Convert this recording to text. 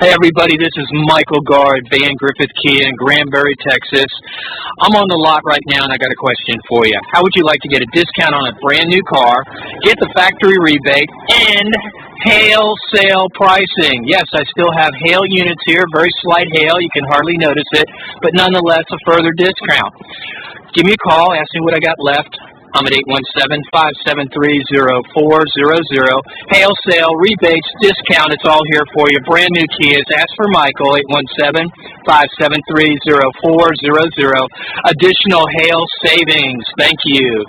Hey everybody, this is Michael Guard, Van Griffith Kia in Granbury, Texas. I'm on the lot right now and I got a question for you. How would you like to get a discount on a brand new car, get the factory rebate, and hail sale pricing? Yes, I still have hail units here, very slight hail, you can hardly notice it, but nonetheless a further discount. Give me a call, ask me what I got left. I'm at 817-573-0400. Hail sale, rebates, discount, it's all here for you. Brand new Kias. Ask for Michael, 817-573-0400. Additional hail savings. Thank you.